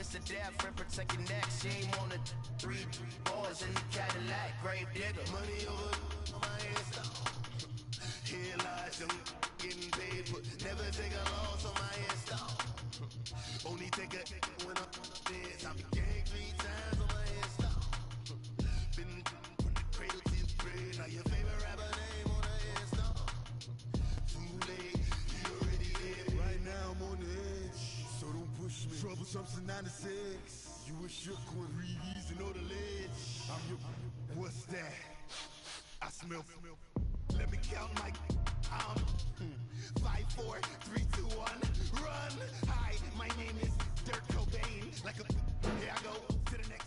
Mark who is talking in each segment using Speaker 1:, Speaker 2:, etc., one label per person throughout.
Speaker 1: kiss of death, friend protect your neck. She ain't on the 3 boys in the Cadillac, grave digger. Money over my head, here lies young, getting paid, but never take a loss on my install. Only take a when I'm dead. I became 3 times on my install. Been from the cradle to the grave. Now your favorite rapper name on the install. Too late, you already hit. Right now I'm on the edge, so don't push me. Trouble something 96. You a shook one, Reeves and know the ledge. I'm your, what's that? I smell. Let me count my 5, 4, 3, 2, 1, run. Hi, my name is Dirk Cobain. Like a, here I go to the next.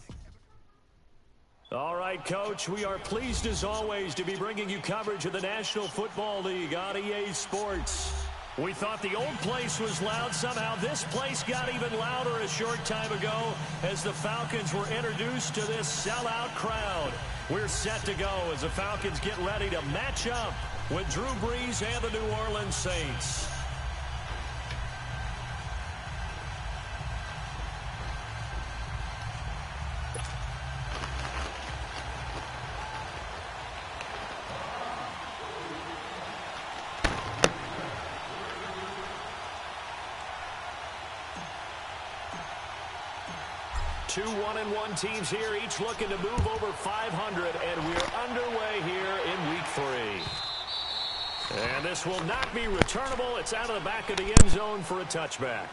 Speaker 2: All right, Coach, we are pleased as always to be bringing you coverage of the National Football League on EA Sports. We thought the old place was loud. Somehow this place got even louder a short time ago as the Falcons were introduced to this sellout crowd. We're set to go as the Falcons get ready to match up with Drew Brees and the New Orleans Saints. Two 1-1 teams here, each looking to move over 500, and we're underway here in Week 3. And this will not be returnable. It's out of the back of the end zone for a touchback.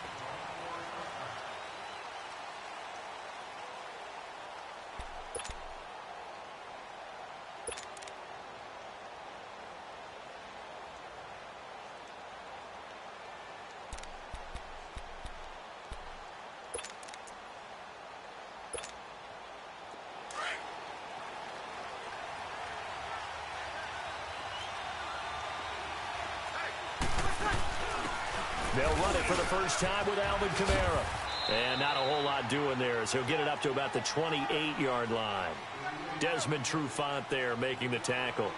Speaker 2: They'll run it for the first time with Alvin Kamara. And not a whole lot doing there as he'll get it up to about the 28-yard line. Desmond Trufant there making the tackle.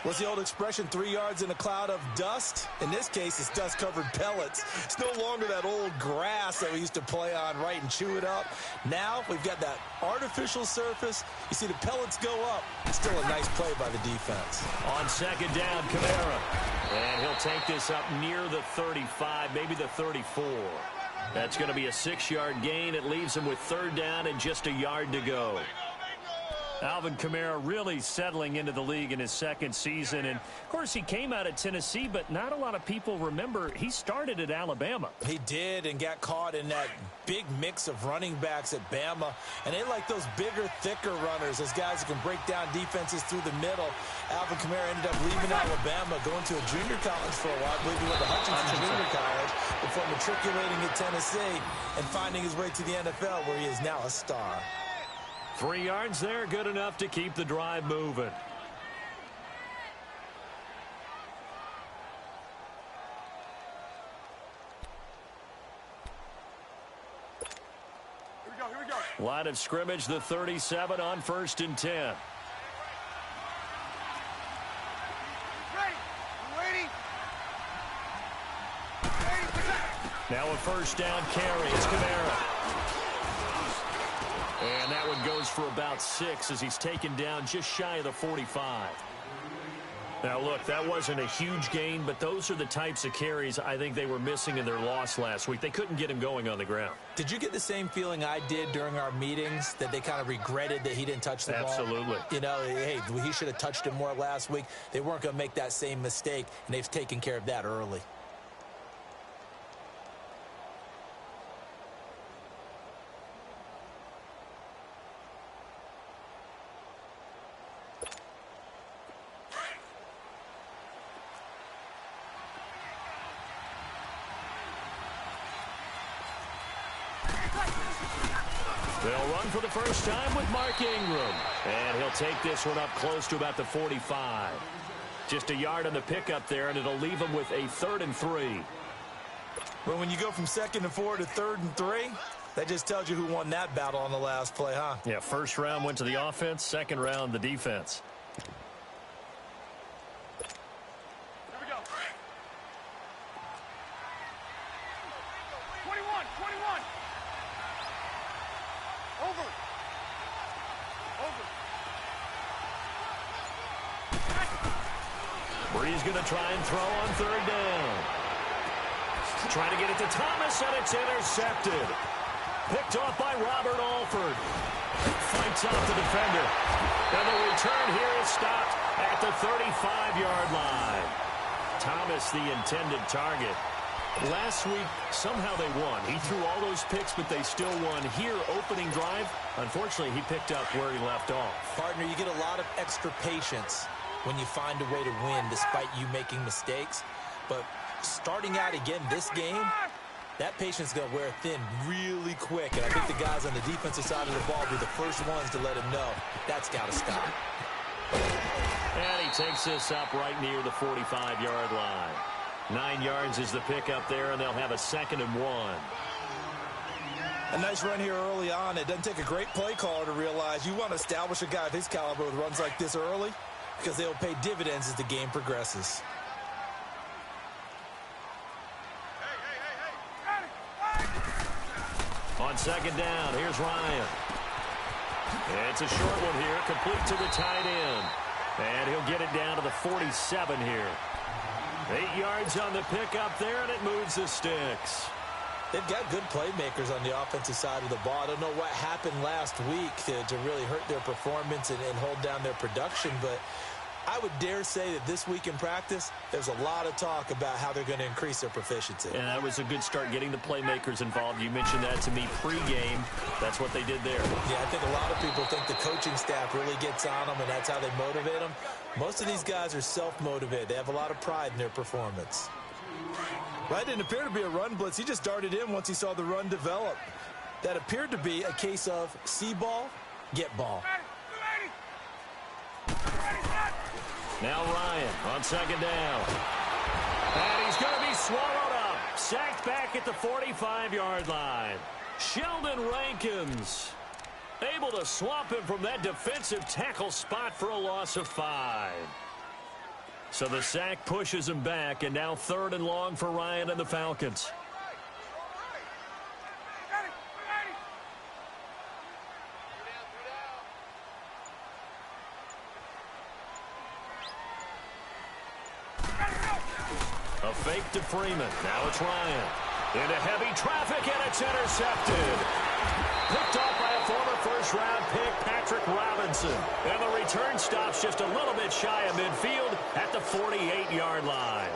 Speaker 3: What's the old expression, 3 yards in a cloud of dust? In this case, it's dust-covered pellets. It's no longer that old grass that we used to play on, right, and chew it up. Now we've got that artificial surface. You see the pellets go up. It's still a nice play by the defense.
Speaker 2: On second down, Kamara. And he'll take this up near the 35, maybe the 34. That's going to be a 6-yard gain. It leaves him with third down and just a yard to go. Alvin Kamara really settling into the league in his second season. And, of course, he came out of Tennessee, but not a lot of people remember he started at Alabama.
Speaker 3: He did, and got caught in that big mix of running backs at Bama. And they like those bigger, thicker runners, those guys who can break down defenses through the middle. Alvin Kamara ended up leaving Alabama, going to a junior college for a while, I believe he went to Hutchinson Junior College, before matriculating at Tennessee and finding his way to the NFL, where he is now a star.
Speaker 2: 3 yards there, good enough to keep the drive moving.
Speaker 4: Here we go.
Speaker 2: Line of scrimmage, the 37 on 1st and 10.
Speaker 4: Ready. Waiting.
Speaker 2: Now a first down carry. It's Kamara. And that one goes for about 6 as he's taken down just shy of the 45. Now, look, that wasn't a huge gain, but those are the types of carries I think they were missing in their loss last week. They couldn't get him going on the ground.
Speaker 3: Did you get the same feeling I did during our meetings, that they kind of regretted that he didn't touch the ball?
Speaker 2: Absolutely.
Speaker 3: You know, hey, he should have touched it more last week. They weren't going to make that same mistake, and they've taken care of that early.
Speaker 2: They'll run for the first time with Mark Ingram. And he'll take this one up close to about the 45. Just a yard on the pickup there, and it'll leave him with a 3rd and 3.
Speaker 3: Well, when you go from 2nd and 4 to 3rd and 3, that just tells you who won that battle on the last play, huh?
Speaker 2: Yeah, first round went to the offense, second round the defense.
Speaker 4: Here we go. 21. Over. Over.
Speaker 2: Bree's going to try and throw on third down. Trying to get it to Thomas, and it's intercepted. Picked off by Robert Alford. Fights off the defender. And the return here is stopped at the 35-yard line. Thomas, the intended target. Last week, somehow they won. He threw all those picks, but they still won. Here, opening drive, unfortunately, he picked up where he left off.
Speaker 3: Partner, you get a lot of extra patience when you find a way to win despite you making mistakes. But starting out again this game, that patience is going to wear thin really quick. And I think the guys on the defensive side of the ball will be the first ones to let him know that's got to stop.
Speaker 2: And he takes this up right near the 45-yard line. 9 yards is the pickup there, and they'll have a 2nd and 1.
Speaker 3: A nice run here early on. It doesn't take a great play caller to realize you want to establish a guy of his caliber with runs like this early because they'll pay dividends as the game progresses.
Speaker 2: On 2nd down, here's Ryan. It's a short one here, complete to the tight end. And he'll get it down to the 47 here. 8 yards on the pickup there, and it moves the sticks.
Speaker 3: They've got good playmakers on the offensive side of the ball. I don't know what happened last week to really hurt their performance and hold down their production, but I would dare say that this week in practice, there's a lot of talk about how they're going to increase their proficiency.
Speaker 2: And that was a good start getting the playmakers involved. You mentioned that to me pregame. That's what they did there.
Speaker 3: Yeah, I think a lot of people think the coaching staff really gets on them, and that's how they motivate them. Most of these guys are self-motivated. They have a lot of pride in their performance. That didn't appear to be a run blitz. He just darted in once he saw the run develop. That appeared to be a case of see ball, get ball.
Speaker 2: Now Ryan on 2nd down. And he's going to be swallowed up. Sacked back at the 45-yard line. Sheldon Rankins able to swamp him from that defensive tackle spot for a loss of 5. So the sack pushes him back, and now 3rd and long for Ryan and the Falcons. A fake to Freeman. Now it's Ryan. Into heavy traffic, and it's intercepted. Picked off by a former first-round pick, Patrick Robinson. And the return stops just a little bit shy of midfield at the 48-yard line.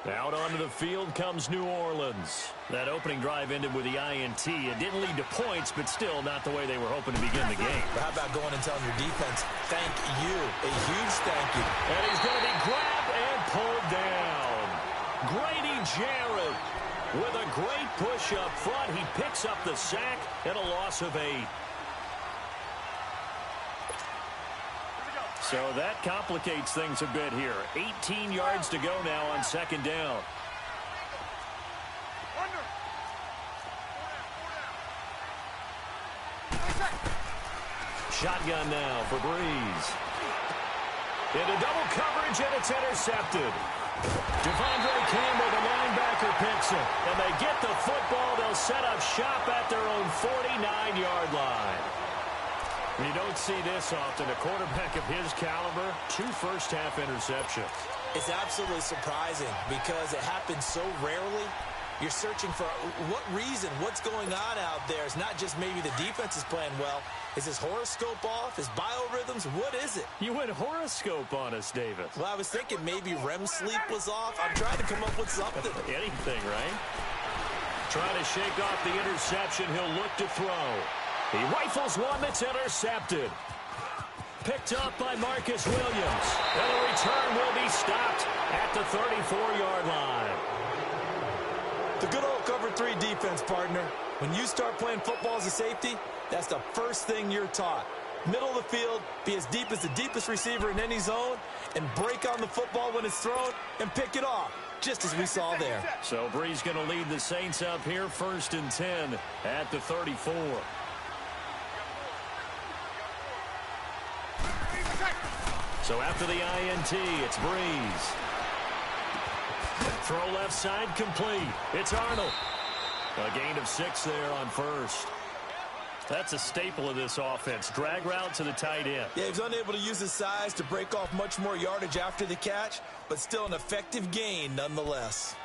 Speaker 2: Out onto the field comes New Orleans. That opening drive ended with the INT. It didn't lead to points, but still not the way they were hoping to begin the game.
Speaker 3: But how about going and telling your defense, thank you, a huge thank you.
Speaker 2: And he's going to be grabbed and pulled down. Grady Jarrett with a great push up front. He picks up the sack and a loss of 8. So that complicates things a bit here. 18 yards to go now on 2nd down. Shotgun now for Breeze. Into double coverage, and it's intercepted. Devondre Campbell, the linebacker, picks it. And they get the football. They'll set up shop at their own 49-yard line. You don't see this often. A quarterback of his caliber, 2 first-half interceptions.
Speaker 3: It's absolutely surprising because it happens so rarely. You're searching for what reason, what's going on out there. It's not just maybe the defense is playing well. Is his horoscope off? His biorhythms? What is it?
Speaker 2: You went horoscope on us, Davis.
Speaker 3: Well, I was thinking maybe REM sleep was off. I'm trying to come up with something.
Speaker 2: Anything, right? Trying to shake off the interception. He'll look to throw. He rifles one that's intercepted. Picked up by Marcus Williams. And the return will be stopped at the 34-yard line.
Speaker 3: The good old cover 3 defense, partner. When you start playing football as a safety, that's the first thing you're taught. Middle of the field, be as deep as the deepest receiver in any zone, and break on the football when it's thrown and pick it off, just as we saw there.
Speaker 2: So Bree's going to lead the Saints up here, 1st and 10 at the 34. So after the INT, it's Breeze. Throw left side complete. It's Arnold. A gain of 6 there on first. That's a staple of this offense. Drag route to the tight end.
Speaker 3: Yeah, he's unable to use his size to break off much more yardage after the catch, but still an effective gain nonetheless.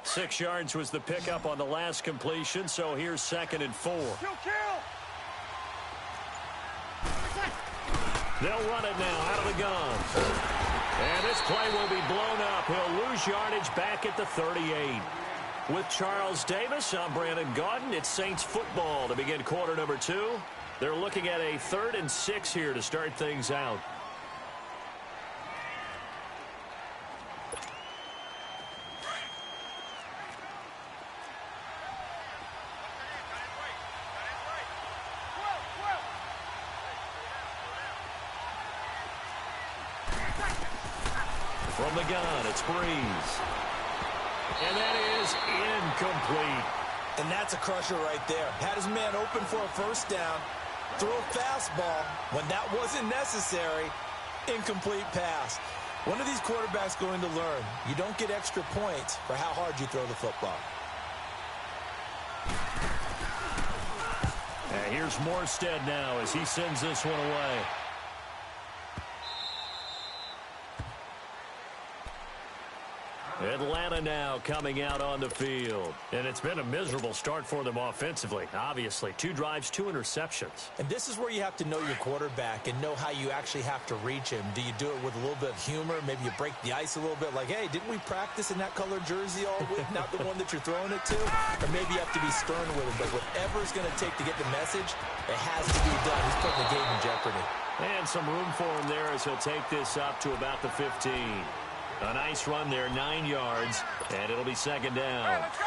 Speaker 2: Six yards was the pickup on the last completion, so here's 2nd and 4.
Speaker 4: Kill!
Speaker 2: They'll run it now out of the gun. And this play will be blown up. He'll lose yardage back at the 38. With Charles Davis, I'm Brandon Gaudin. It's Saints football to begin quarter number 2. They're looking at a 3rd and 6 here to start things out. From the gun, it's Breeze. And that is incomplete.
Speaker 3: And that's a crusher right there. Had his man open for a first down. Throw a fastball when that wasn't necessary. Incomplete pass. One of these quarterbacks going to learn. You don't get extra points for how hard you throw the football.
Speaker 2: And here's Morstead now as he sends this one away. Atlanta now coming out on the field. And it's been a miserable start for them offensively, obviously. 2 drives, 2 interceptions.
Speaker 3: And this is where you have to know your quarterback and know how you actually have to reach him. Do you do it with a little bit of humor? Maybe you break the ice a little bit like, hey, didn't we practice in that colored jersey all week? Not the one that you're throwing it to? Or maybe you have to be stern with him. But whatever it's going to take to get the message, it has to be done. He's putting the game in jeopardy.
Speaker 2: And some room for him there as he'll take this up to about the 15. A nice run there, 9 yards, and it'll be 2nd down.
Speaker 4: Hey, let's go!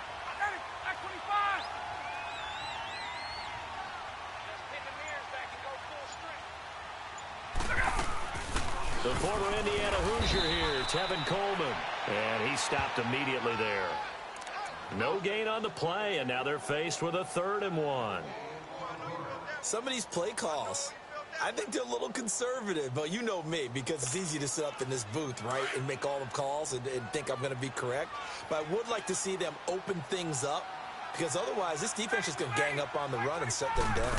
Speaker 4: I got it! At 25! Just pin the mirrors back and go full strength.
Speaker 2: The former Indiana Hoosier here, Tevin Coleman. And he stopped immediately there. No gain on the play, and now they're faced with a 3rd and 1.
Speaker 3: Some of these play calls, I think they're a little conservative, but you know me, because it's easy to sit up in this booth, right, and make all the calls and think I'm going to be correct. But I would like to see them open things up, because otherwise this defense is going to gang up on the run and shut them down.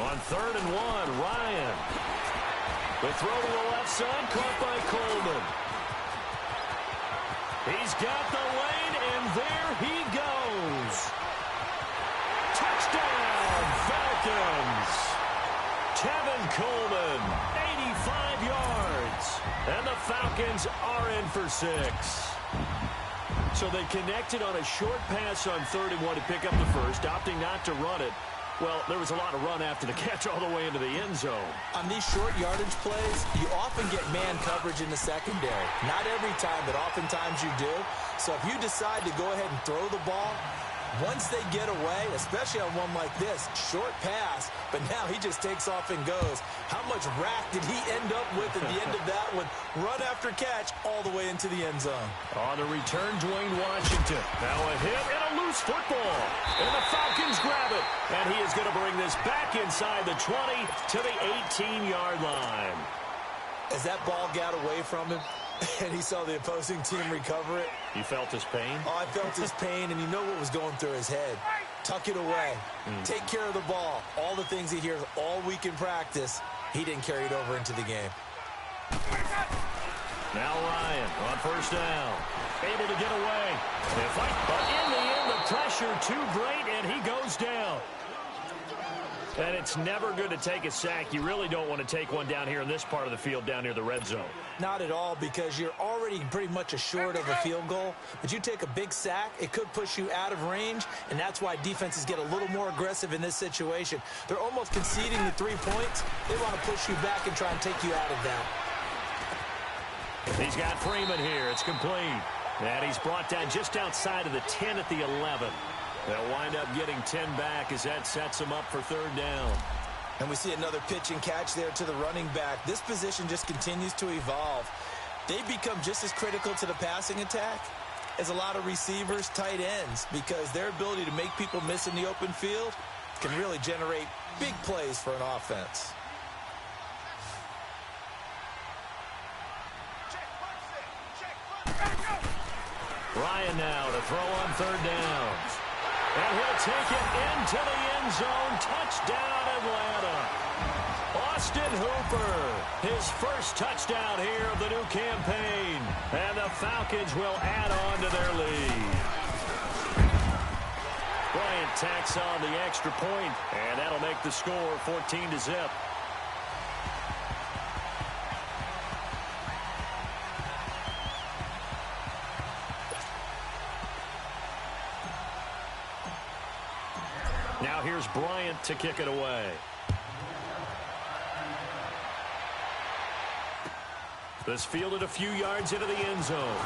Speaker 2: On 3rd and 1, Ryan. The throw to the left side, caught by Coleman. He's got the lane, and there he goes. Touchdown, Falcons. Tevin Coleman, 85 yards. And the Falcons are in for 6. So they connected on a short pass on 3rd and 1 to pick up the first, opting not to run it. Well, there was a lot of run after the catch all the way into the end zone.
Speaker 3: On these short yardage plays, you often get man coverage in the secondary. Not every time, but oftentimes you do. So if you decide to go ahead and throw the ball, once they get away, especially on one like this, short pass, but now he just takes off and goes. How much rack did he end up with at the end of that one? Run after catch all the way into the end zone.
Speaker 2: On the return, Dwayne Washington. Now a hit and a loose football. And the Falcons grab it. And he is going to bring this back inside the 20 to the 18-yard line.
Speaker 3: As that ball got away from him, and he saw the opposing team recover it.
Speaker 2: You felt his pain?
Speaker 3: Oh, I felt his pain, and you know what was going through his head. Tuck it away. Take care of the ball. All the things he hears all week in practice, he didn't carry it over into the game.
Speaker 2: Now Ryan on 1st down. Able to get away. But in the end, the pressure too great, and he goes down. And it's never good to take a sack. You really don't want to take one down here in this part of the field, down near the red zone.
Speaker 3: Not at all, because you're already pretty much assured of a field goal. But you take a big sack, it could push you out of range, and that's why defenses get a little more aggressive in this situation. They're almost conceding the 3 points. They want to push you back and try and take you out of that.
Speaker 2: He's got Freeman here. It's complete. And he's brought down just outside of the 10 at the 11. They'll wind up getting 10 back as that sets them up for third down.
Speaker 3: And we see another pitch and catch there to the running back. This position just continues to evolve. They become just as critical to the passing attack as a lot of receivers, tight ends, because their ability to make people miss in the open field can really generate big plays for an offense.
Speaker 2: Ryan now to throw on third down. And he'll take it into the end zone. Touchdown, Atlanta. Austin Hooper, his first touchdown here of the new campaign. And the Falcons will add on to their lead. Bryant tacks on the extra point, and that'll make the score 14-0. Now here's Bryant to kick it away. This fielded a few yards into the end zone.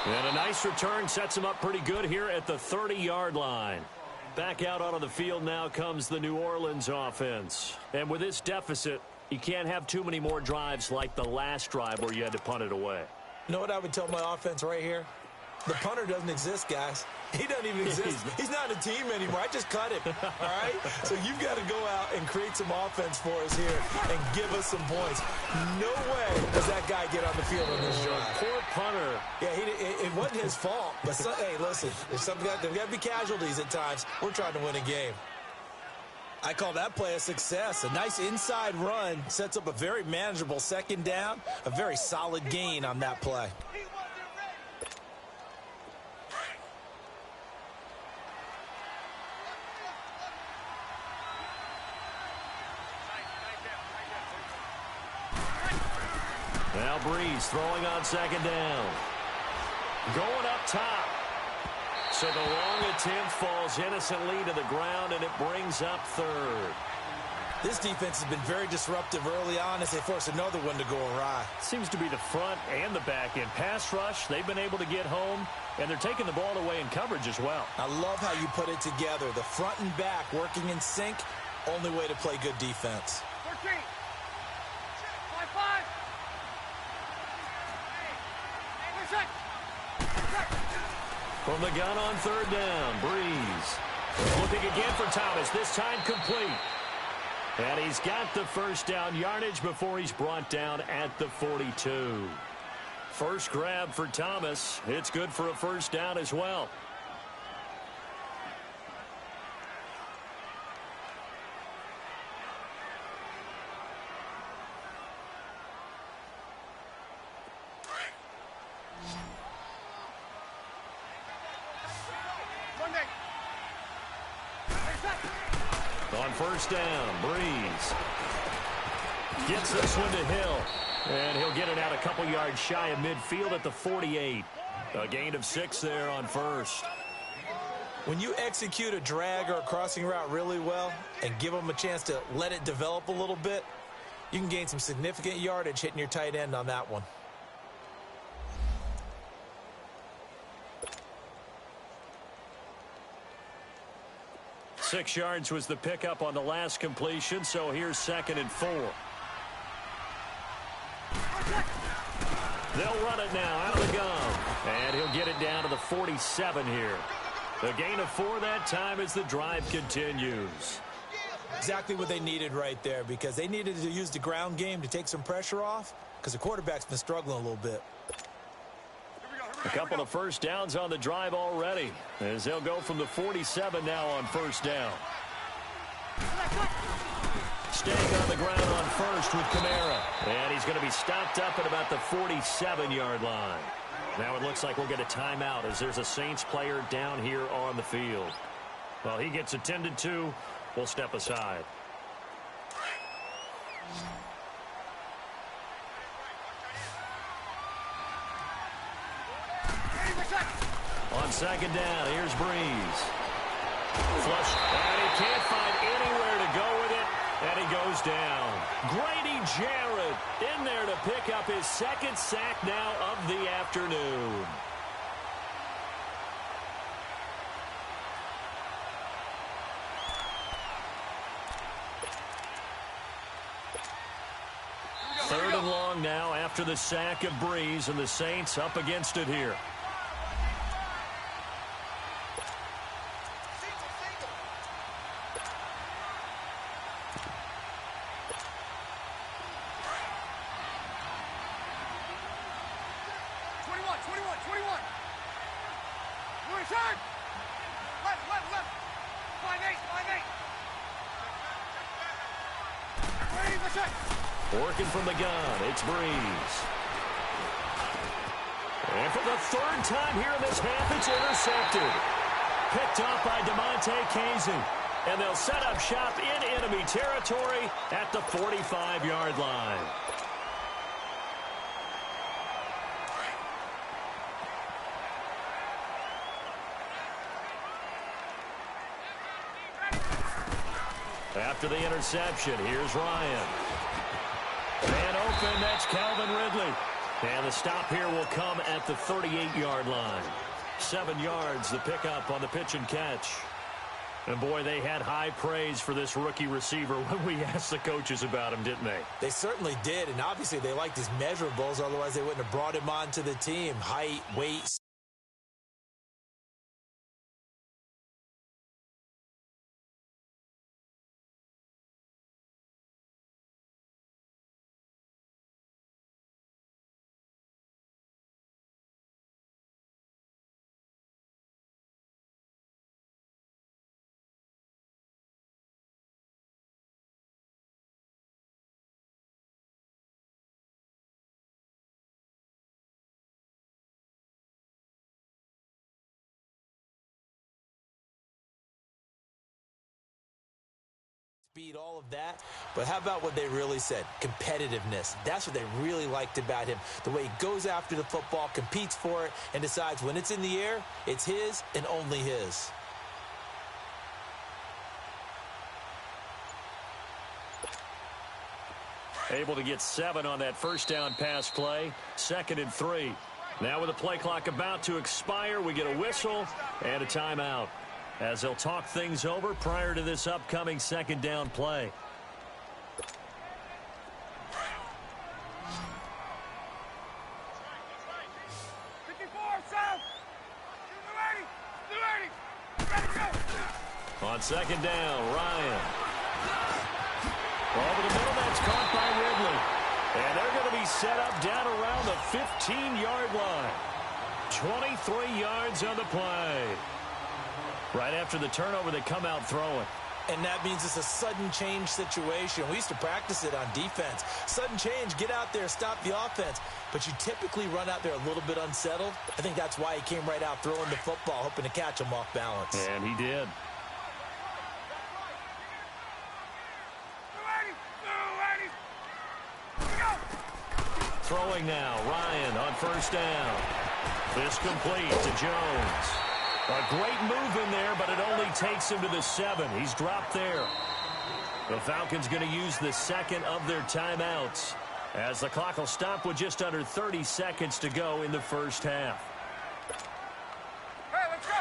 Speaker 2: And a nice return sets him up pretty good here at the 30-yard line. Back out onto the field now comes the New Orleans offense. And with this deficit, you can't have too many more drives like the last drive where you had to punt it away.
Speaker 3: You know what I would tell my offense right here? The punter doesn't exist, guys. He doesn't even exist. He's not a team anymore. I just cut him, all right? So you've got to go out and create some offense for us here and give us some points. No way does that guy get on the field on this drive.
Speaker 2: Poor punter.
Speaker 3: Yeah, it wasn't his fault. But, hey, listen, there's got to be casualties at times. We're trying to win a game. I call that play a success. A nice inside run sets up a very manageable second down, a very solid gain on that play.
Speaker 2: Now Breeze throwing on second down. Going up top. So the long attempt falls innocently to the ground, and it brings up third.
Speaker 3: This defense has been very disruptive early on as they force another one to go awry.
Speaker 2: Seems to be the front and the back end. Pass rush, they've been able to get home, and they're taking the ball away in coverage as well.
Speaker 3: I love how you put it together. The front and back working in sync, only way to play good defense.
Speaker 4: 13. 5-5.
Speaker 2: From the gun on third down, Breeze. Looking again for Thomas, this time complete. And he's got the first down yardage before he's brought down at the 42. First grab for Thomas. It's good for a first down as well. On first down, Breeze gets this one to Hill. And he'll get it out a couple yards shy of midfield at the 48. A gain of 6 there on first.
Speaker 3: When you execute a drag or a crossing route really well and give them a chance to let it develop a little bit, you can gain some significant yardage hitting your tight end on that one.
Speaker 2: Six yards was the pickup on the last completion, so here's 2nd and 4. They'll run it now out of the gun, and he'll get it down to the 47 here. A gain of 4 that time as the drive continues.
Speaker 3: Exactly what they needed right there, because they needed to use the ground game to take some pressure off, because the quarterback's been struggling a little bit.
Speaker 2: A couple of first downs on the drive already, as they'll go from the 47 now on first down. Staying on the ground on first with Kamara. And he's going to be stopped up at about the 47-yard line. Now it looks like we'll get a timeout as there's a Saints player down here on the field. Well, he gets attended to. We'll step aside. On second down, here's Breeze. Flush, and he can't find anywhere to go with it, and he goes down. Grady Jarrett in there to pick up his 2nd sack now of the afternoon. after the sack of Breeze, and the Saints up against it here. Working from the gun, it's Breeze. And for the third time here in this half, it's intercepted. Picked off by DeMonte Casey. And they'll set up shop in enemy territory at the 45-yard line. After the interception, here's Ryan. Man open, that's Calvin Ridley. And the stop here will come at the 38-yard line. 7 yards, the pickup on the pitch and catch. And, boy, they had high praise for this rookie receiver when we asked the coaches about him, didn't they?
Speaker 3: They certainly did, and obviously they liked his measurables. Otherwise, they wouldn't have brought him onto the team. Height, weight. Speed, all of that. But how about what they really said? Competitiveness. That's what they really liked about him. The way he goes after the football, competes for it, and decides when it's in the air, it's his and only his.
Speaker 2: Able to get 7 on that first down pass play. 2nd and 3. Now with the play clock about to expire, we get a whistle and a timeout, as they'll talk things over prior to this upcoming 2nd down play. On 2nd down, Ryan. Over the middle, that's caught by Ridley. And they're going to be set up down around the 15-yard line. 23 yards on the play. Right after the turnover, they come out throwing.
Speaker 3: And that means it's a sudden change situation. We used to practice it on defense. Sudden change, get out there, stop the offense. But you typically run out there a little bit unsettled. I think that's why he came right out throwing the football, hoping to catch him off balance.
Speaker 2: And he did. Throwing now, Ryan on 1st down. This complete to Jones. A great move in there, but it only takes him to the 7. He's dropped there. The Falcons going to use the 2nd of their timeouts, as the clock will stop with just under 30 seconds to go in the first half.
Speaker 4: Hey, let's go!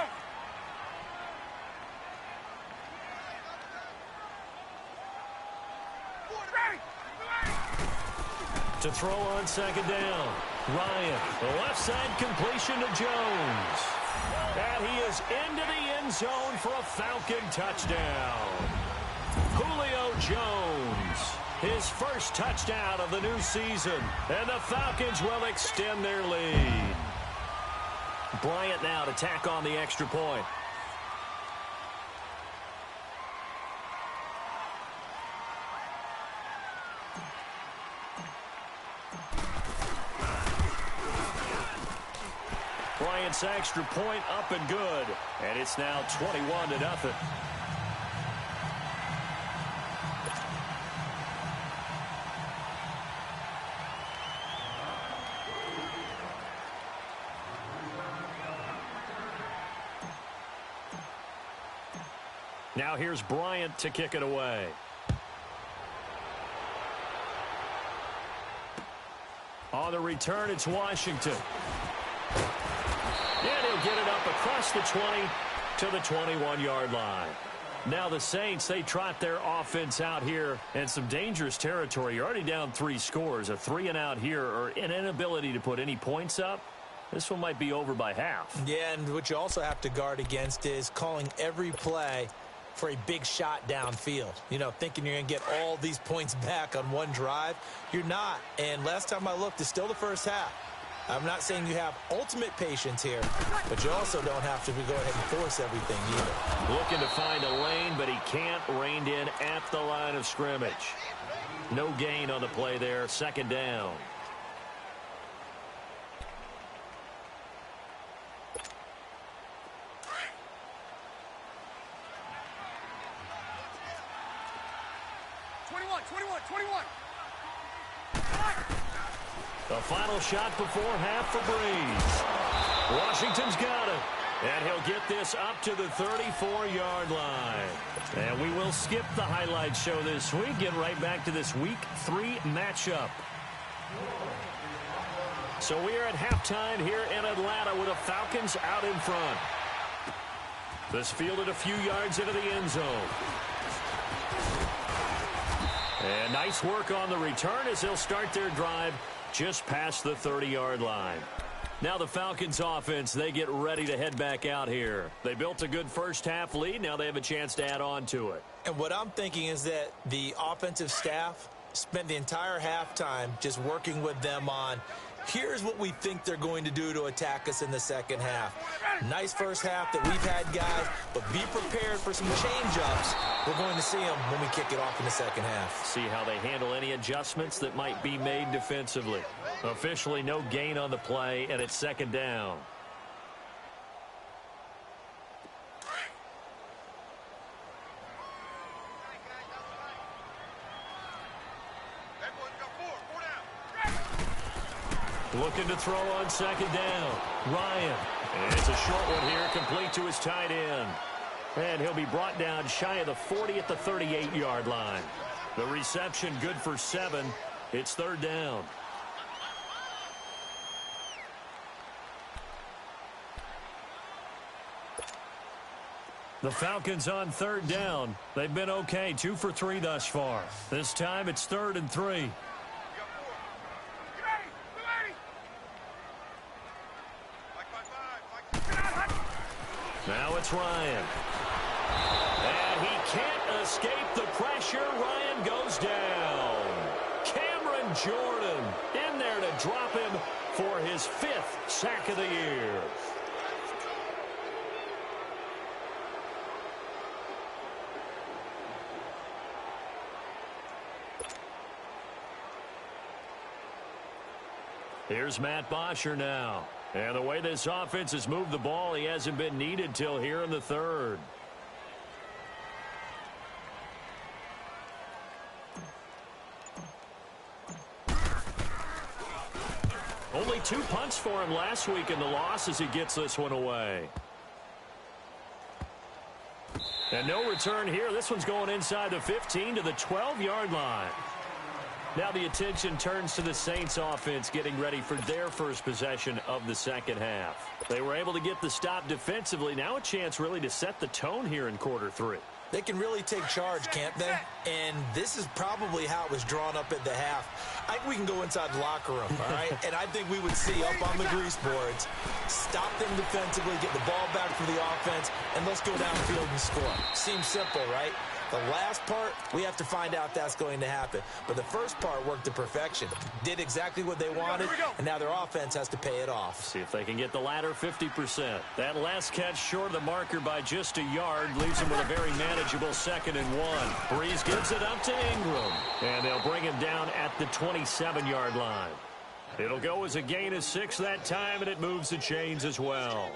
Speaker 2: To throw on 2nd down, Ryan, the left side completion to Jones. And he is into the end zone for a Falcon touchdown. Julio Jones, his first touchdown of the new season. And the Falcons will extend their lead. Bryant now to tack on the extra point. Bryant's extra point up and good. And it's now 21-0. Now here's Bryant to kick it away. On the return, it's Washington. And he'll get it up across the 20 to the 21-yard line. Now the Saints, they trot their offense out here in some dangerous territory. You're already down 3 scores. A 3-and-out here or an inability to put any points up. This one might be over by half.
Speaker 3: Yeah, and what you also have to guard against is calling every play for a big shot downfield. You know, thinking you're going to get all these points back on one drive. You're not. And last time I looked, it's still the first half. I'm not saying you have ultimate patience here, but you also don't have to go ahead and force everything either.
Speaker 2: Looking to find a lane, but he can't. Reined in at the line of scrimmage. No gain on the play there. Second down. The final shot before half for Breeze. Washington's got it. And he'll get this up to the 34-yard line. And we will skip the highlight show this week. Get right back to this Week 3 matchup. So we are at halftime here in Atlanta with the Falcons out in front. This fielded a few yards into the end zone. And nice work on the return as they'll start their drive just past the 30-yard line. Now the Falcons offense, they get ready to head back out here. They built a good first-half lead. Now they have a chance to add on to it.
Speaker 3: And what I'm thinking is that the offensive staff spent the entire halftime just working with them on, here's what we think they're going to do to attack us in the second half. Nice first half that we've had, guys, but be prepared for some change-ups. We're going to see them when we kick it off in the second half.
Speaker 2: See how they handle any adjustments that might be made defensively. Officially no gain on the play, and it's second down. Looking to throw on second down. Ryan. And it's a short one here, complete to his tight end. And he'll be brought down shy of the 40 at the 38-yard line. The reception good for 7. It's third down. The Falcons on third down. They've been okay, 2 for 3 thus far. This time it's 3rd and 3. Now it's Ryan. And he can't escape the pressure. Ryan goes down. Cameron Jordan in there to drop him for his 5th sack of the year. Here's Matt Bosher now. And the way this offense has moved the ball, he hasn't been needed till here in the 3rd. Only 2 punts for him last week in the loss as he gets this one away. And no return here. This one's going inside the 15 to the 12-yard line. Now the attention turns to the Saints offense getting ready for their first possession of the second half. They were able to get the stop defensively. Now a chance really to set the tone here in quarter 3.
Speaker 3: They can really take charge, can't they? And this is probably how it was drawn up at the half. I think we can go inside the locker room, all right? And I think we would see up on the grease boards, stop them defensively, get the ball back for the offense, and let's go downfield and score. Seems simple, right? The last part, we have to find out that's going to happen. But the first part worked to perfection. Did exactly what they wanted, and now their offense has to pay it off.
Speaker 2: See if they can get the latter 50%. That last catch short of the marker by just a yard leaves them with a very manageable 2nd and 1. Breeze gives it up to Ingram, and they'll bring him down at the 27-yard line. It'll go as a gain of 6 that time, and it moves the chains as well.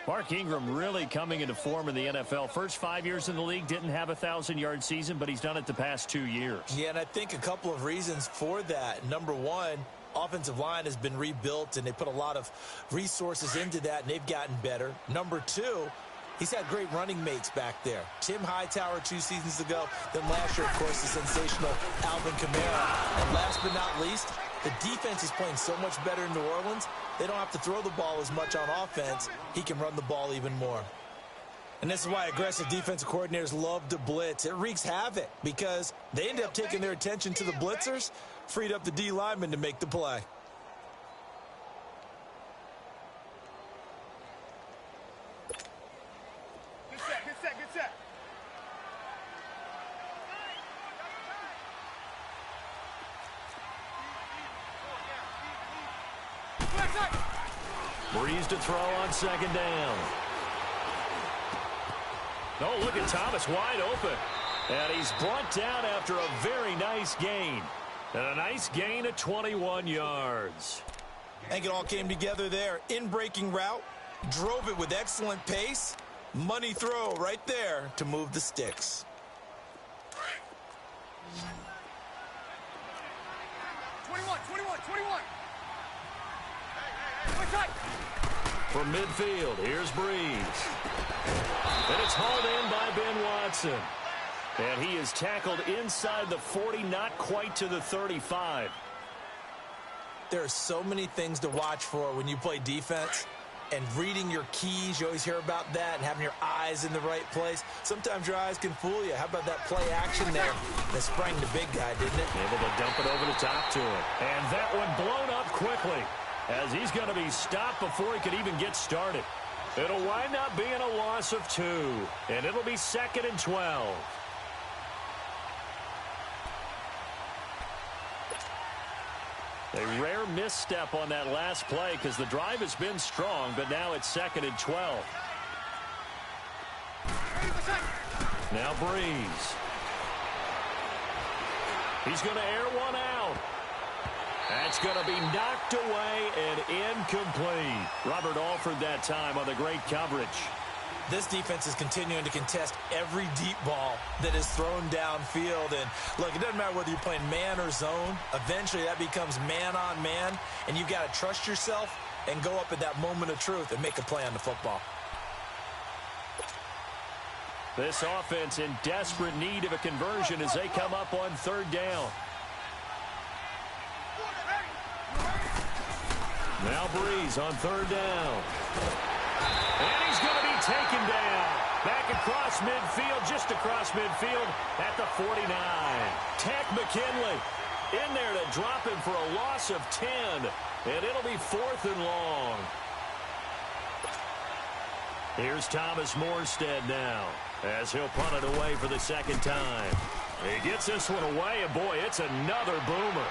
Speaker 2: Mark Ingram really coming into form in the NFL. First 5 years in the league, didn't have a 1,000-yard season, but he's done it the past 2 years.
Speaker 3: Yeah, and I think a couple of reasons for that. Number one, offensive line has been rebuilt, and they put a lot of resources into that, and they've gotten better. Number two, he's had great running mates back there. Tim Hightower 2 seasons ago. Then last year, of course, the sensational Alvin Kamara. And last but not least, the defense is playing so much better in New Orleans, they don't have to throw the ball as much on offense. He can run the ball even more. And this is why aggressive defensive coordinators love to blitz. It wreaks havoc because they end up taking their attention to the blitzers, freed up the D lineman to make the play.
Speaker 4: Good set, good set, good set.
Speaker 2: Breeze to throw on second down. Oh, look at Thomas wide open. And he's brought down after a very nice gain. And a nice gain of 21 yards.
Speaker 3: I think it all came together there. In-breaking route, drove it with excellent pace. Money throw right there to move the sticks.
Speaker 4: 21, 21, 21. Hey, tight.
Speaker 2: From midfield, here's Breeze. And it's hauled in by Ben Watson. And he is tackled inside the 40, not quite to the 35.
Speaker 3: There are so many things to watch for when you play defense. And reading your keys, you always hear about that, and having your eyes in the right place. Sometimes your eyes can fool you. How about that play action there that sprang the big guy, didn't it?
Speaker 2: Able to dump it over the top to him. And that one blown up quickly as he's going to be stopped before he could even get started. It'll wind up being a loss of 2, and it'll be 2nd and 12. A rare misstep on that last play because the drive has been strong, but now it's 2nd and 12. Now Breeze. He's going to air one out. That's going to be knocked away and incomplete. Robert Alford that time on the great coverage.
Speaker 3: This defense is continuing to contest every deep ball that is thrown downfield. And, look, it doesn't matter whether you're playing man or zone. Eventually that becomes man-on-man, and you've got to trust yourself and go up at that moment of truth and make a play on the football.
Speaker 2: This offense in desperate need of a conversion as they come up on 3rd down. Now Breeze on 3rd down. And he's going to be taken down. Back across midfield, just across midfield at the 49. Tech McKinley in there to drop him for a loss of 10. And it'll be 4th and long. Here's Thomas Morstead now as he'll punt it away for the 2nd time. He gets this one away, and boy, it's another boomer.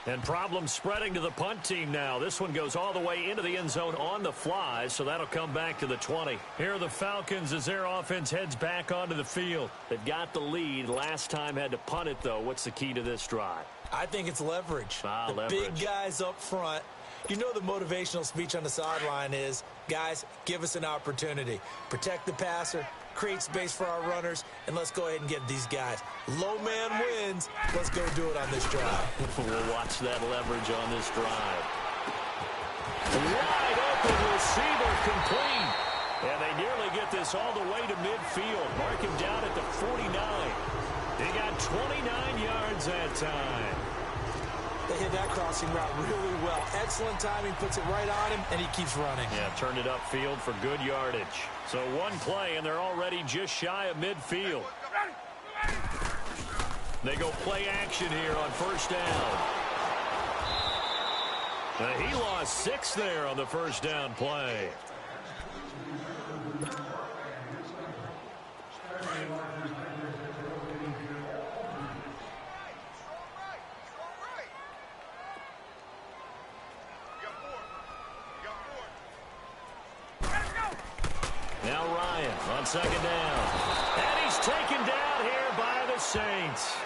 Speaker 2: And problems spreading to the punt team now. This one goes all the way into the end zone on the fly, so that'll come back to the 20. Here are the Falcons as their offense heads back onto the field. They've got the lead. Last time had to punt it, though. What's the key to this drive?
Speaker 3: I think it's leverage.
Speaker 2: Leverage.
Speaker 3: Big guys up front. You know the motivational speech on the sideline is, guys, give us an opportunity. Protect the passer, create space for our runners, and let's go ahead and get these guys. Low man wins. Let's go do it on this drive.
Speaker 2: We'll watch that leverage on this drive. Wide open receiver complete. And they nearly get this all the way to midfield. Mark him down at the 49. He got 29 yards that time.
Speaker 3: They hit that crossing route really well. Excellent timing, puts it right on him, and he keeps running.
Speaker 2: Yeah, turned it upfield for good yardage. So one play, and they're already just shy of midfield. They go play action here on 1st down. He lost 6 there on the 1st down play. Now Ryan on 2nd down. And he's taken down here by the Saints.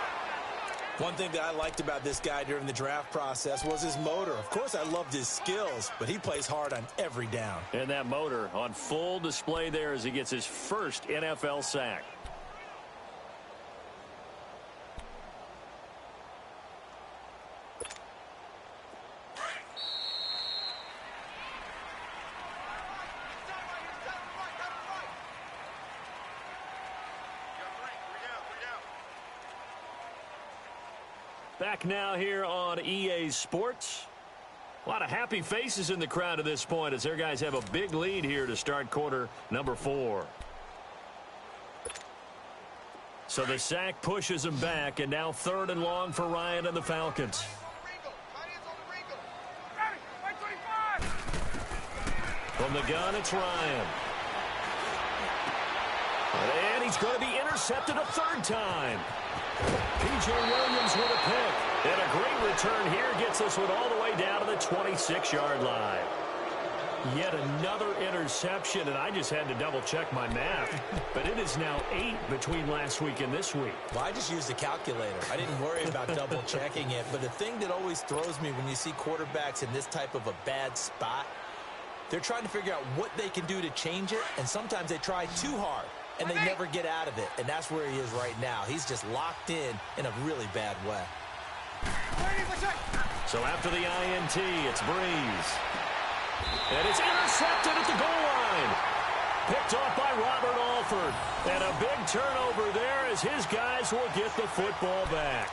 Speaker 3: One thing that I liked about this guy during the draft process was his motor. Of course, I loved his skills, but he plays hard on every down.
Speaker 2: And that motor on full display there as he gets his first NFL sack. Back now here on EA Sports. A lot of happy faces in the crowd at this point as their guys have a big lead here to start quarter number 4. So the sack pushes them back, and now 3rd and long for Ryan and the Falcons. From the gun, it's Ryan. And he's going to be intercepted a 3rd time. P.J. Williams with a pick. And a great return here gets this one all the way down to the 26-yard line. Yet another interception, and I just had to double-check my math. But it is now 8 between last week and this week.
Speaker 3: Well, I just used a calculator. I didn't worry about double-checking it. But the thing that always throws me when you see quarterbacks in this type of a bad spot, they're trying to figure out what they can do to change it, and sometimes they try too hard, and they never get out of it. And that's where he is right now. He's just locked in a really bad way.
Speaker 2: So after the INT, it's Breeze. And it's intercepted at the goal line. Picked off by Robert Alford. And a big turnover there as his guys will get the football back.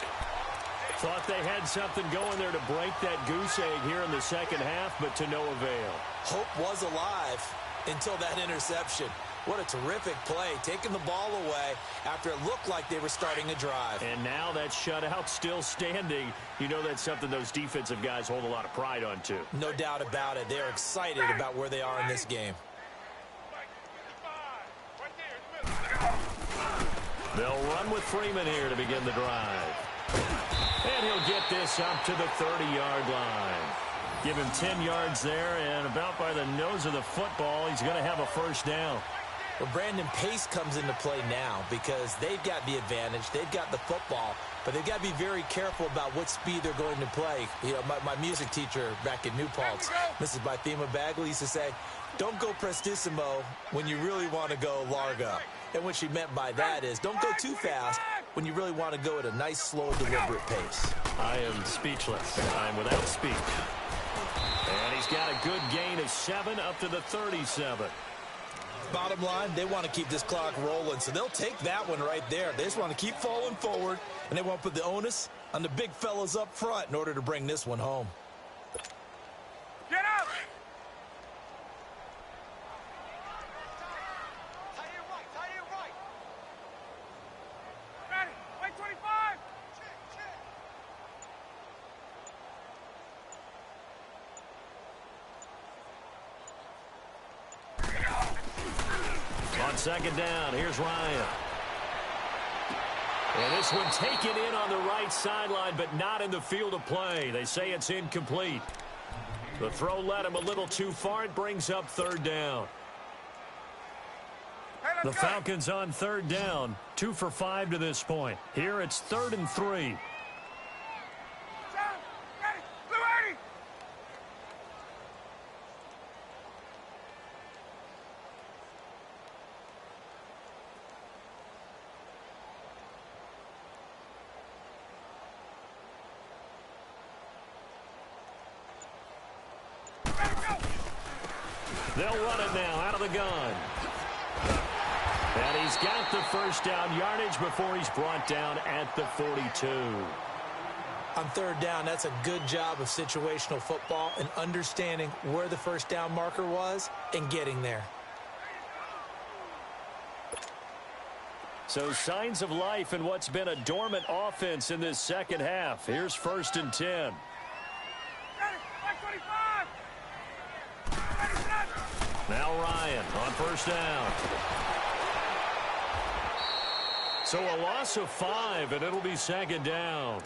Speaker 2: Thought they had something going there to break that goose egg here in the second half, but to no avail.
Speaker 3: Hope was alive until that interception. What a terrific play, taking the ball away after it looked like they were starting a drive.
Speaker 2: And now that shutout still standing. You know that's something those defensive guys hold a lot of pride on, too.
Speaker 3: No doubt about it. They're excited about where they are in this game.
Speaker 2: They'll run with Freeman here to begin the drive. And he'll get this up to the 30-yard line. Give him 10 yards there, and about by the nose of the football, he's going to have a first down.
Speaker 3: Well, Brandon, pace comes into play now because they've got the advantage. They've got the football, but they've got to be very careful about what speed they're going to play. You know, my music teacher back in New Paltz, Mrs. Bythema Bagley, used to say, don't go prestissimo when you really want to go largo. And what she meant by that is don't go too fast when you really want to go at a nice, slow, deliberate pace.
Speaker 2: I am speechless. I'm without speech. And he's got a good gain of 7 up to the 37.
Speaker 3: Bottom line, they want to keep this clock rolling, so they'll take that one right there. They just want to keep falling forward, and they want to put the onus on the big fellas up front in order to bring this one home.
Speaker 4: Get out! Ready, white 25!
Speaker 2: On second down, here's Ryan. And this one taken in on the right sideline, but not in the field of play. They say it's incomplete. The throw led him a little too far. It brings up 3rd down. The Falcons on 3rd down, 2 for 5 to this point. Here it's 3rd and 3. They'll run it now out of the gun. And he's got the first down yardage before he's brought down at the 42.
Speaker 3: On 3rd down, that's a good job of situational football and understanding where the first down marker was and getting there.
Speaker 2: So signs of life in what's been a dormant offense in this second half. Here's 1st and 10. Now Ryan on first down. So a loss of 5, and it'll be 2nd down.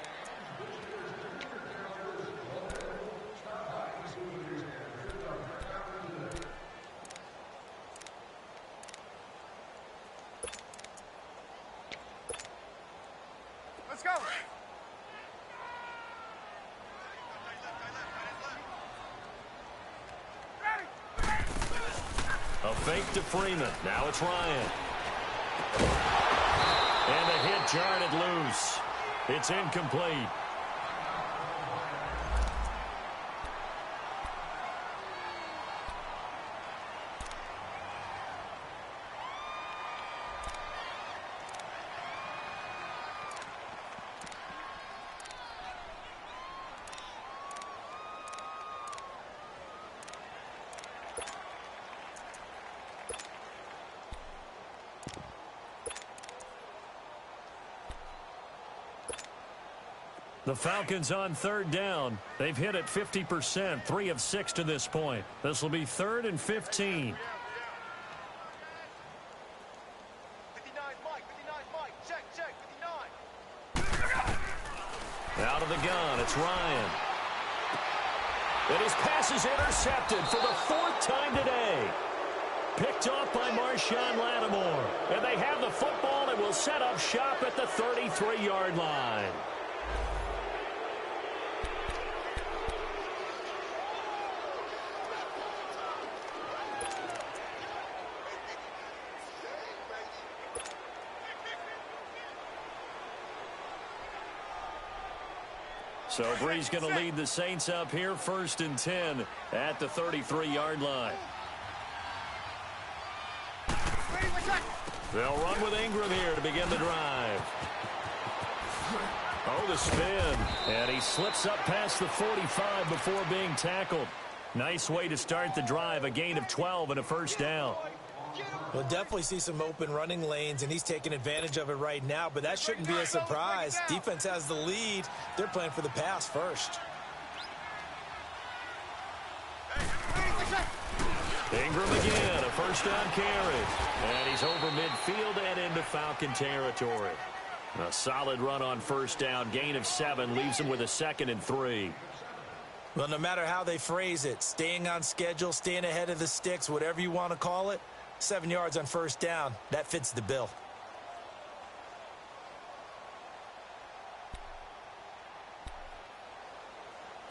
Speaker 4: Let's go.
Speaker 2: A fake to Freeman. Now it's Ryan. And the hit jarred loose. It's incomplete. The Falcons on third down. They've hit it 50%, 3 of 6 to this point. This will be 3rd and 15.
Speaker 4: 59's Mike. 59's Mike. Check. 59.
Speaker 2: Out of the gun, it's Ryan. And his pass is intercepted for the 4th time today. Picked off by Marshawn Lattimore. And they have the football and will set up shop at the 33-yard line. So Bree's going to lead the Saints up here, 1st and 10 at the 33-yard line. They'll run with Ingram here to begin the drive. Oh, the spin. And he slips up past the 45 before being tackled. Nice way to start the drive, a gain of 12 and a 1st down.
Speaker 3: We'll definitely see some open running lanes, and he's taking advantage of it right now, but that shouldn't be a surprise. Defense has the lead. They're playing for the pass first.
Speaker 2: Ingram again, a 1st down carry. And he's over midfield and into Falcon territory. A solid run on 1st down, gain of 7, leaves him with a 2nd and 3.
Speaker 3: Well, no matter how they phrase it, staying on schedule, staying ahead of the sticks, whatever you want to call it, 7 yards on 1st down, that fits the bill.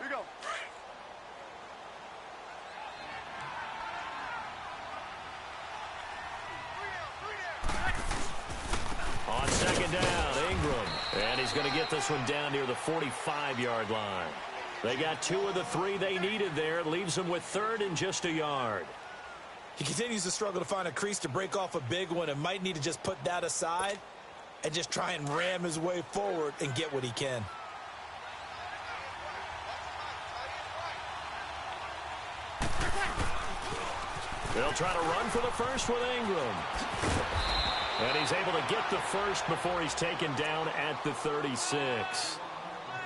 Speaker 4: Here we go.
Speaker 2: On 2nd down, Ingram. And he's going to get this one down near the 45-yard line. They got 2 of the 3 they needed there. It leaves them with 3rd and just a yard.
Speaker 3: He continues to struggle to find a crease to break off a big one and might need to just put that aside and just try and ram his way forward and get what he can.
Speaker 2: They'll try to run for the first with Ingram. And he's able to get the first before he's taken down at the 36.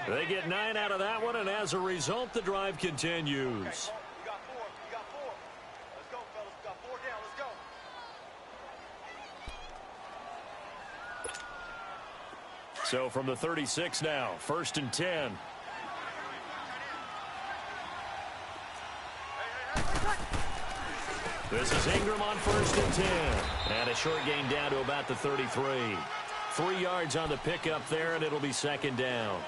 Speaker 2: They get 9 out of that one, and as a result, the drive continues. So from the 36 now, 1st and 10. This is Ingram on 1st and 10. And a short gain down to about the 33. 3 yards on the pickup there, and it'll be 2nd down.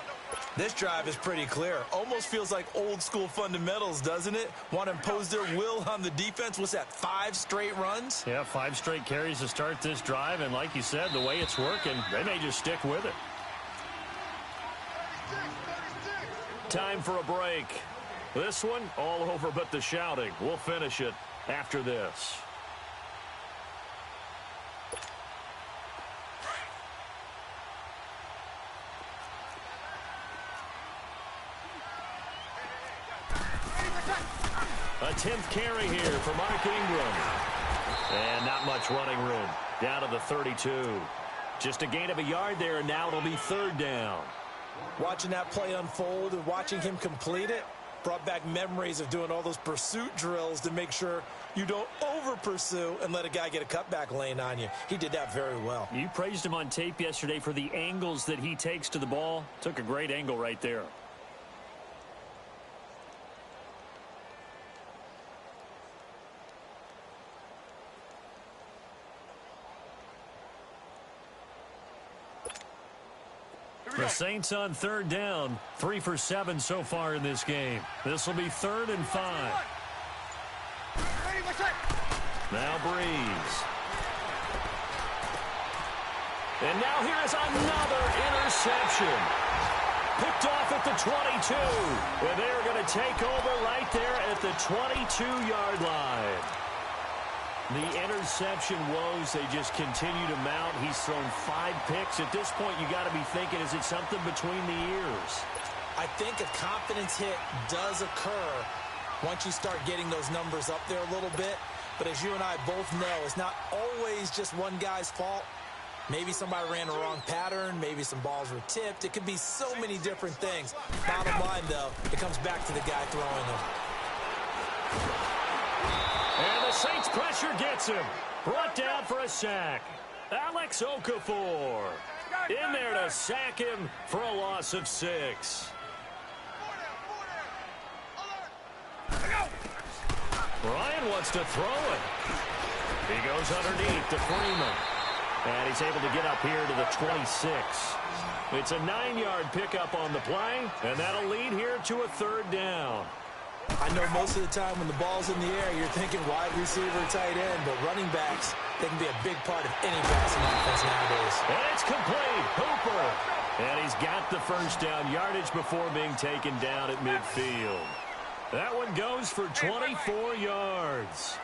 Speaker 3: This drive is pretty clear. Almost feels like old school fundamentals, doesn't it? Want to impose their will on the defense. What's that, 5 straight runs?
Speaker 2: Yeah, 5 straight carries to start this drive. And like you said, the way it's working, they may just stick with it. Time for a break. This one, all over but the shouting. We'll finish it after this. A 10th carry here for Mark Ingram. And not much running room. Down to the 32. Just a gain of a yard there, and now it'll be 3rd down.
Speaker 3: Watching that play unfold and watching him complete it brought back memories of doing all those pursuit drills to make sure you don't over-pursue and let a guy get a cutback lane on you. He did that very well.
Speaker 2: You praised him on tape yesterday for the angles that he takes to the ball. Took a great angle right there. The Saints on 3rd down, 3 for 7 so far in this game. This will be 3rd and 5. Now Breeze. And now here is another interception. Picked off at the 22. And they're going to take over right there at the 22-yard line. The interception woes, they just continue to mount. He's thrown 5 picks. At this point, you got to be thinking, is it something between the ears?
Speaker 3: I think a confidence hit does occur once you start getting those numbers up there a little bit. But as you and I both know, it's not always just one guy's fault. Maybe somebody ran the wrong pattern. Maybe some balls were tipped. It could be so many different things. Bottom line, though, it comes back to the guy throwing them.
Speaker 2: And the Saints pressure gets him. Brought down for a sack. Alex Okafor in there to sack him for a loss of 6. Ryan wants to throw it. He goes underneath to Freeman. And he's able to get up here to the 26. It's a 9-yard pickup on the play, and that'll lead here to a 3rd down.
Speaker 3: I know most of the time when the ball's in the air, you're thinking wide receiver, tight end, but running backs, they can be a big part of any passing offense nowadays.
Speaker 2: And it's complete. Hooper. And he's got the 1st down yardage before being taken down at midfield. That one goes for 24 yards.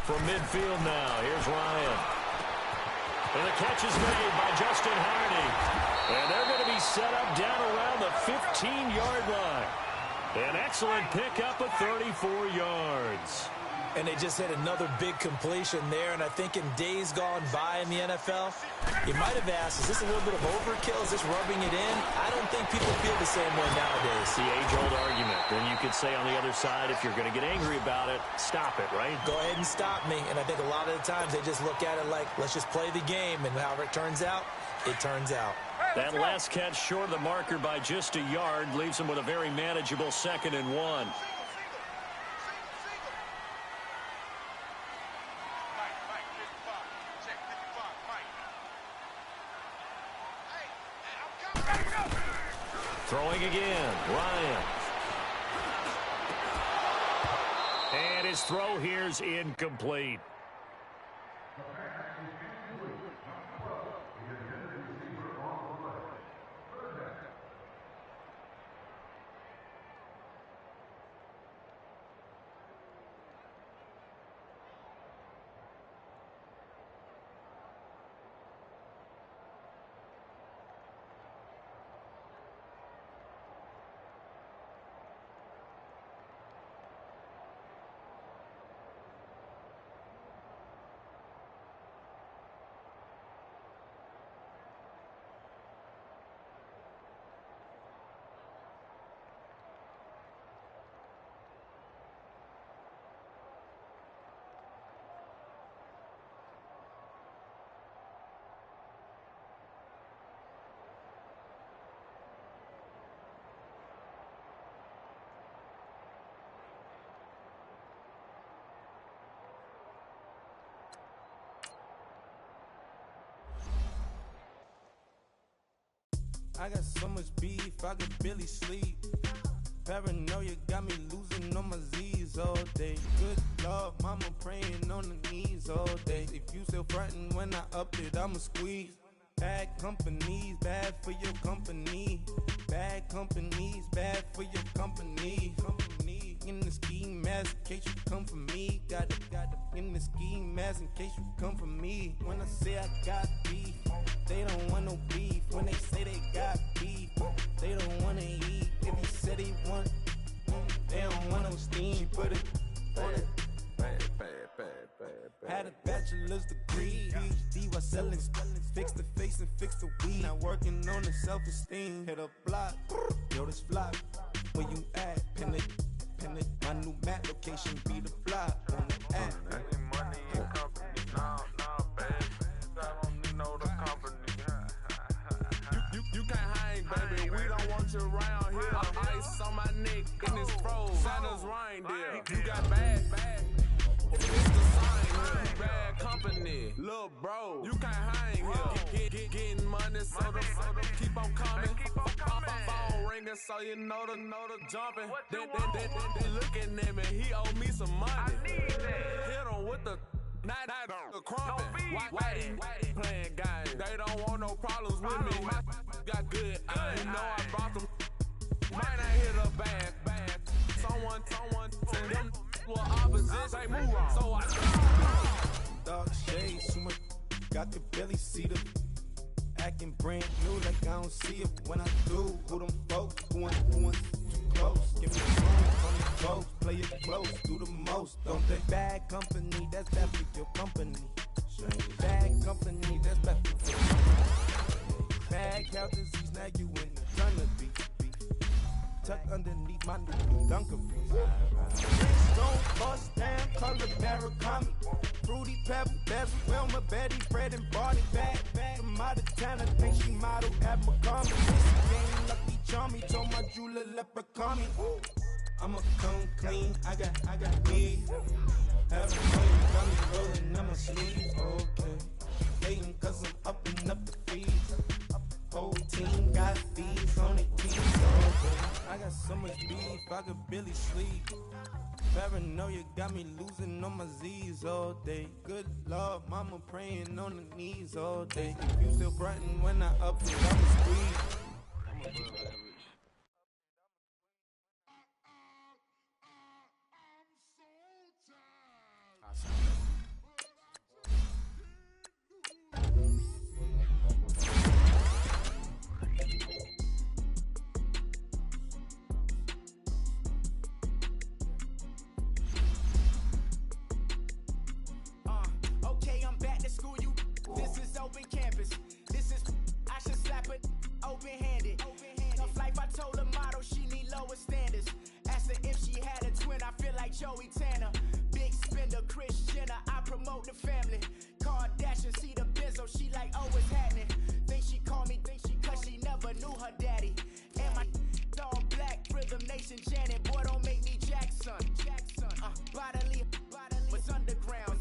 Speaker 2: From midfield now, here's Ryan. And the catch is made by Justin Hardy. And they're going to be set up down around the 15-yard line. An excellent pickup of 34 yards.
Speaker 3: And they just had another big completion there. And I think in days gone by in the NFL, you might have asked, is this a little bit of overkill? Is this rubbing it in? I don't think people feel the same way nowadays.
Speaker 2: The age-old argument. Then you could say on the other side, if you're going to get angry about it, stop it, right?
Speaker 3: Go ahead and stop me. And I think a lot of the times they just look at it like, let's just play the game. And however it turns out, it turns out.
Speaker 2: That last catch short of the marker by just a yard leaves him with a very manageable 2nd and 1. Throwing again, Ryan. And his throw here's incomplete.
Speaker 5: I got so much beef, I could barely sleep. Paranoia got me losing on my Z's all day. Good Lord, mama praying on the knees all day. If you still frontin' when I up it, I'ma squeeze. Bad companies, bad for your company. Bad companies, bad for your company. In the ski mask, in case you come for me. Got it in the ski mask, in case you come for me. When I say I got beef, they don't want no beef. When they say they got beef, they don't wanna eat. If you said they want, they don't want no steam. She put it on it. Had a bachelor's degree, PhD while selling. Fix the face and fix the weed. Now working on the self-esteem. Hit a block, yo this flop. Where you at? Pin it. My new map location be the flop on the app.
Speaker 6: Money in company, nah, baby. I don't need no the company. You can't hang, baby. We don't want you around here. Ice on my neck in this throat. Santa's reindeer. You got bad. It's the sign, bad company. Lil' bro, you can't hang here. Getting money, so the keep on coming. Phone ringing, so you know the jumping. They looking at me, he owe me some money. Hit him with the night crumping. Why they playing games? They don't want no problems with me. My got good. I know I brought them. Might not hit a bad. Someone, them were opposition. They move on. So I
Speaker 5: dark shades, too much. I could barely see them. Acting brand new like I don't see it when I do. Who them folks? Who want too close? Give me the room, call me close. Play it close, do the most. Don't they? Bad company, that's definitely your company. Bad company. tucked underneath my new Dunkaroos. Don't bust down, color Murakami. Fruity pebble, bezel, Wilma, Betty, Fred, and Barney. Bad from out of town, I think she model at McCombie. Game lucky charmy, told my jeweler leprechaun me. I'ma come clean, I got weed. Have a million gummy rolling on my sleeve, okay. Hating cause I'm up and up the fees. Whole team got fees on the keys, okay. I got so much beef, I could barely sleep. Paranoia got me losing on my Z's all day. Good Lord, mama praying on the knees all day. If you still frontin' when I up and down the street.
Speaker 7: Okay, I'm back to school, you. This is open campus. This is, I should slap it open-handed. Tough life, I told her motto, she need lower standards. Asked her if she had a twin, I feel like Joey Tanner. Big spender, Kris Jenner, I promote the family. Kardashian, see the benzo, she like, oh, it's happening. Think she called me, cause she never knew her daddy. And my all black, Rhythm Nation Janet, boy, don't make me Jackson. Bodily, what's underground?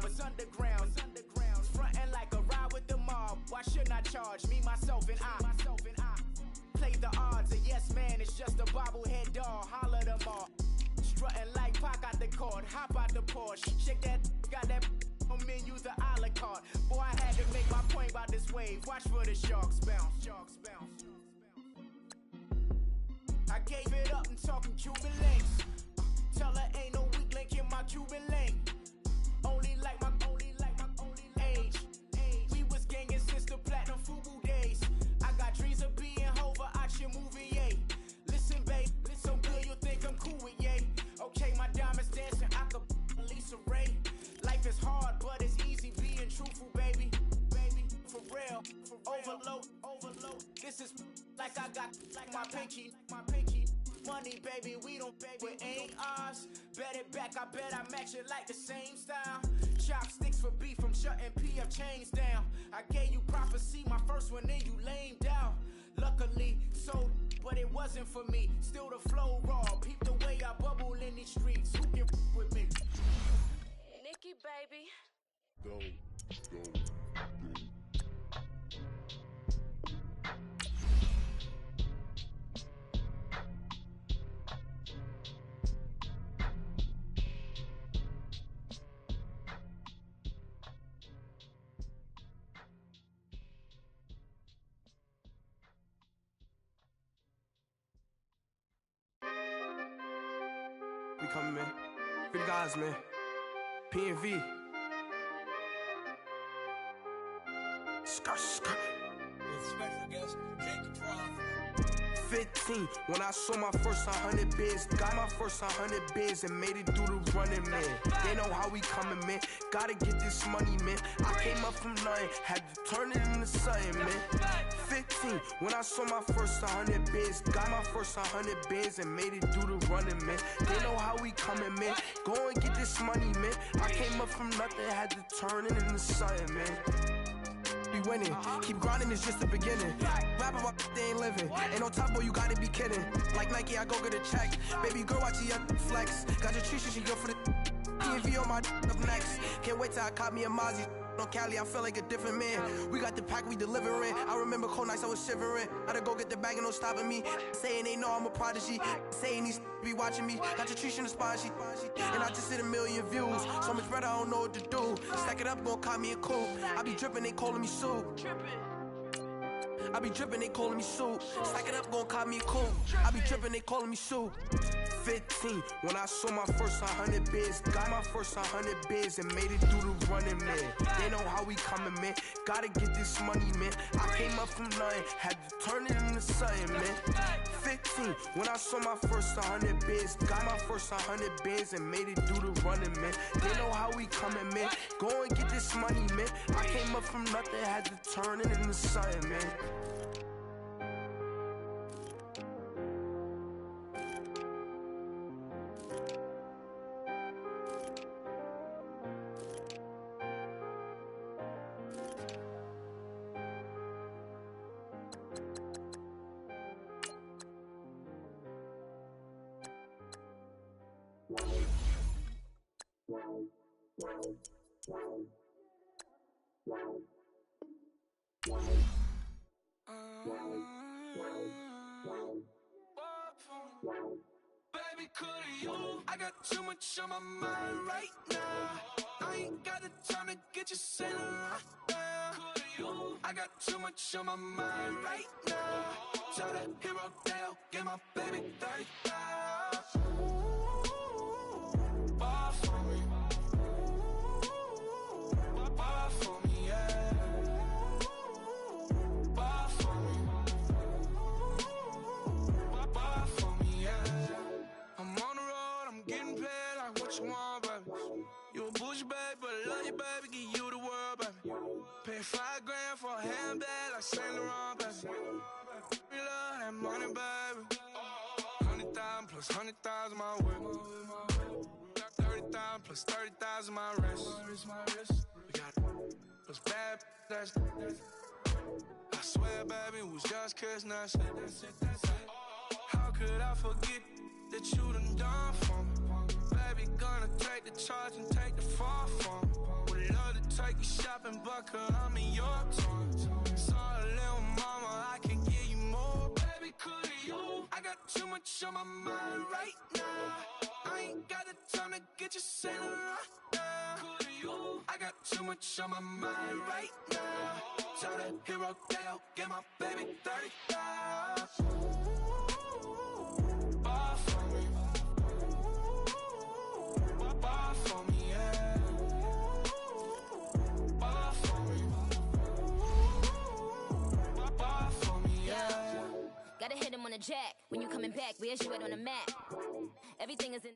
Speaker 7: What's underground? Frontin' like a ride with the mob. Why shouldn't I charge me, myself, and I? Play the odds, a yes man is just a bobblehead doll. Holler them all. Strutting like Pac out the court, hop out the Porsche. Shake that, got that on menu, the a la carte. Boy, I had to make my point about this wave. Watch for the sharks bounce. Sharks bounce. I gave it up and talking Cuban links. Tell her ain't no weak link in my Cuban link. Only like my age. We was gangin' since the platinum FUBU days. I got dreams of being Hova out your movie, yay. Listen, babe, listen good, you think I'm cool with, yay. Okay, my diamonds dancing, I could Lisa Ray. Life is hard, but it's easy being truthful, baby. For real, overload. This is like I got like my pinky. Money, baby, we don't pay, but ain't ours. Bet it back, I bet I match it like the same style. Chopsticks for beef from shutting PF chains down. I gave you prophecy, my first one, then you lamed out. Luckily, so, but it wasn't for me. Still the flow raw, peep the way I bubble in these streets. Who can with me?
Speaker 8: Nikki, baby.
Speaker 1: Go.
Speaker 5: We coming, man. Free the guys, man. PNV. Skirt.
Speaker 3: Special guest, Jake Prof.
Speaker 5: 15, when I saw my first 100 bids. Got my first 100 bids and made it through the running, man. They know how we coming, man. Gotta get this money, man. I came up from nothing, had to turn it into something, man. 15, when I saw my first 100 bids. Got my first 100 bids and made it through the running, man. They know how we coming, man. Go and get this money, man. I came up from nothing, had to turn it into something, man. Be winning, keep grinding, it's just the beginning. Rap about they ain't living. Ain't no top boy, you gotta be kidding. Like Nike, I go get a check. Baby girl, watch the young flex. Got your tree, she go for the PNV on my up next. Can't wait till I caught me a Mozzie. On Cali, I feel like a different man. We got the pack, we delivering. I remember cold nights, I was shivering. Gotta go get the bag and no stopping me. Saying they know I'm a prodigy. Saying these be watching me. Got your tree in the spot, and I just hit 1 million views. So much better, I don't know what to do. Stack it up, gon' call me a coupe. I be dripping, they calling me soup. I be dripping, they calling me soup. Stack it up, gon' call me a coupe. I be dripping, they calling me soup. 15, when I saw my first 100 bids. Got my first 100 bids and made it through the running, man. They know how we coming, man. Gotta get this money, man. I came up from nothing, had to turn it into something, man. 15, when I saw my first 100 bids. Got my first 100 bids and made it through the running, man. They know how we coming, man. Go and get this money, man. I came up from nothing, had to turn it into something, man. Baby, could you? I got too much on my mind right now. I ain't got the time to get you sitting right now. Could you? I got too much on my mind right now. Tell that hero Dale, get my baby 30,000. Ball for me. Ball for me, yeah. Ball for me. Ball for me, yeah. I'm on the road, I'm getting paid like what you want, baby. You a bougie, baby, but I love you, baby. Give you the world, baby. Pay $5 grand for a handbag like Saint Laurent, baby. We love that money, baby. 100,000 plus 100,000 my whip. 30,000 plus 30,000 my wrist. We got it. Plus bad, that's I swear, baby, it was just kissing us. How could I forget that you done for me? Baby, gonna take the charge and take the fall from me. Would love to take you shopping, but I'm in your town. Sorry, little mama, I can give you more. Baby, could you? I got too much on my mind right now. I ain't got the time to get you sitting right now. Could you? I got too much on my mind right now. Tell that hero Dale, get my baby 30,000. Ball for me. Ball for me, yeah. Ball for me. Ball for me, yeah.
Speaker 9: Gotta hit him on the jack. When you coming back, where's you at on the map? Everything is in.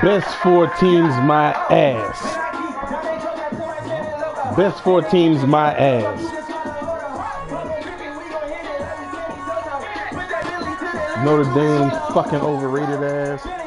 Speaker 10: Best 4 teams, my ass. Best 4 teams, my ass. Notre Dame, fucking overrated ass.